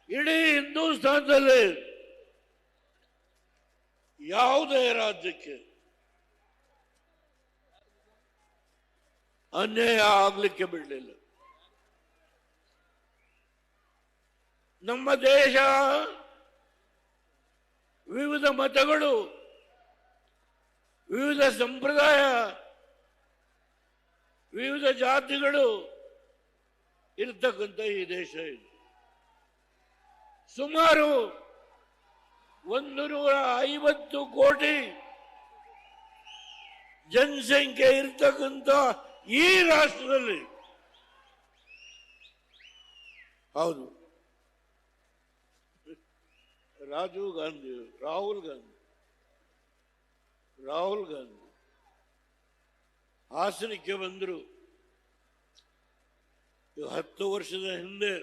ಇಡೀ ಹಿಂದೂಸ್ತಾನದಲ್ಲಿ ಯಾವುದೇ ರಾಜ್ಯಕ್ಕೆ ಅನ್ಯಾಯ ಆಗಲಿಕ್ಕೆ ಬಿಡಲಿಲ್ಲ. ನಮ್ಮ ದೇಶ ವಿವಿಧ ಮತಗಳು, ವಿವಿಧ ಸಂಪ್ರದಾಯ, ವಿವಿಧ ಜಾತಿಗಳು ಇರತಕ್ಕಂಥ ಈ ದೇಶ ಇದು. ಸುಮಾರು 150 ಕೋಟಿ ಜನಸಂಖ್ಯೆ ಇರತಕ್ಕಂಥ ಈ ರಾಷ್ಟ್ರದಲ್ಲಿ, ಹೌದು, ರಾಹುಲ್ ಗಾಂಧಿ ಹಾಸನಕ್ಕೆ ಬಂದರು. 10 ವರ್ಷದ ಹಿಂದೆ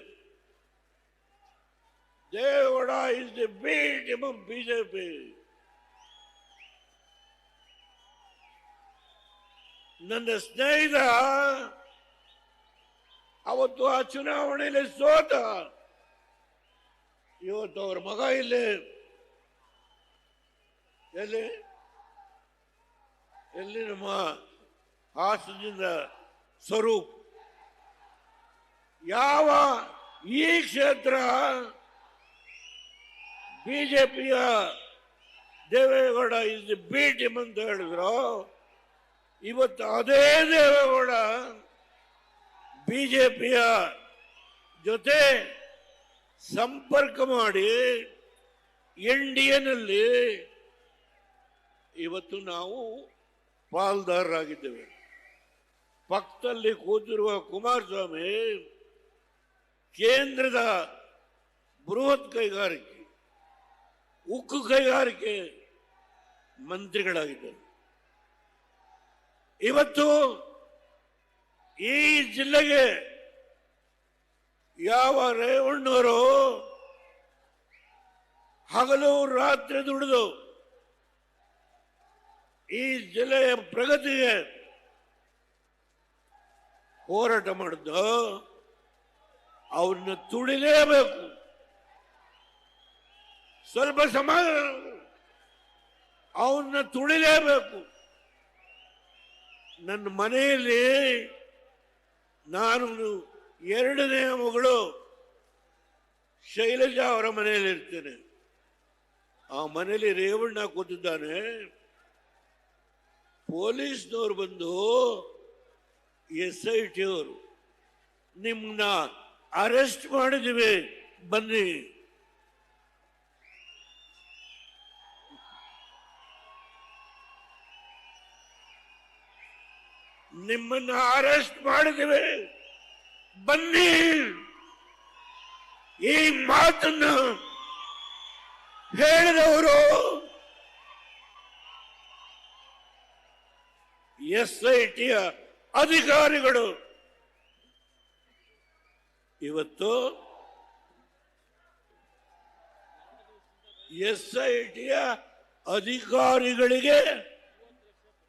Devegowda is the B team among BJP. ನನ್ನ ಸ್ನೇಹಿತ ಅವತ್ತು ಆ ಚುನಾವಣೆಯಲ್ಲಿ ಸೋತ. ಇವತ್ತು ಅವ್ರ ಮಗ ಇಲ್ಲಿ ಎಲ್ಲಿ ನಮ್ಮ ಹಾಸನದಿಂದ ಸ್ವರೂಪ್. ಯಾವ ಈ ಕ್ಷೇತ್ರ ಬಿಜೆಪಿಯ Devegowda is the B team ಅಂತ ಹೇಳಿದ್ರು, ಇವತ್ತು ಅದೇ ದೇವೇಗೌಡ ಬಿಜೆಪಿಯ ಜೊತೆ ಸಂಪರ್ಕ ಮಾಡಿ ಎನ್ಡಿಎನಲ್ಲಿ ಇವತ್ತು ನಾವು ಪಾಲ್ದಾರರಾಗಿದ್ದೇವೆ. ಪಕ್ಕದಲ್ಲಿ ಕೂತಿರುವ ಕುಮಾರಸ್ವಾಮಿ ಕೇಂದ್ರದ ಬೃಹತ್ ಕೈಗಾರಿಕೆ, ಉಕ್ಕು ಕೈಗಾರಿಕೆ ಮಂತ್ರಿಗಳಾಗಿದ್ದರು. ಇವತ್ತು ಈ ಜಿಲ್ಲೆಗೆ ಯಾವ ರೇವಣ್ಣವರು ಹಗಲು ರಾತ್ರಿ ದುಡಿದು ಈ ಜಿಲ್ಲೆಯ ಪ್ರಗತಿಗೆ ಹೋರಾಟ ಮಾಡಿದ್ದು, ಅವ್ರನ್ನ ತುಳಿಲೇಬೇಕು. ಸ್ವಲ್ಪ ಸಮಾಧಾನ, ಅವನ್ನ ತುಳಿಲೇಬೇಕು. ನನ್ನ ಮನೆಯಲ್ಲಿ ನಾನು 2ನೇ ಮಗಳು ಶೈಲಜಾ ಅವರ ಮನೆಯಲ್ಲಿ ಇರ್ತೇನೆ. ಆ ಮನೆಯಲ್ಲಿ ರೇವಣ್ಣ ಕೂತಿದ್ದಾನೆ. ಪೊಲೀಸ್ನವ್ರು ಬಂದು SIT ಅವರು ನಿಮ್ಮನ್ನ ಅರೆಸ್ಟ್ ಮಾಡಿದ್ದೀವಿ ಬನ್ನಿ. ನಿಮ್ಮನ್ನ ಅರೆಸ್ಟ್ ಮಾಡಿದ್ದೀವಿ ಬನ್ನಿ. ಈ ಮಾತನ್ನ ಹೇಳಿದವರು SITಯ ಅಧಿಕಾರಿಗಳು. ಇವತ್ತು SITಯ ಅಧಿಕಾರಿಗಳಿಗೆ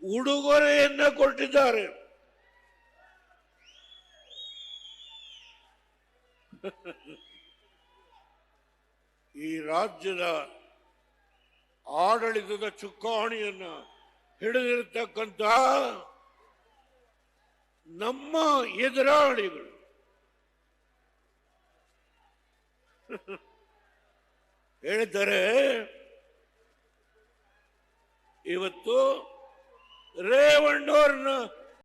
ಉಡುಗೊರೆಯನ್ನ ಕೊಟ್ಟಿದ್ದಾರೆ. ಈ ರಾಜ್ಯದ ಆಡಳಿತದ ಚುಕ್ಕಾಣಿಯನ್ನ ಹಿಡಿದಿರತಕ್ಕಂಥ ನಮ್ಮ ಎದುರಾಳಿಗಳು ಹೇಳ್ತಾರೆ, ಇವತ್ತು ರೇವಣ್ಣವ್ರನ್ನ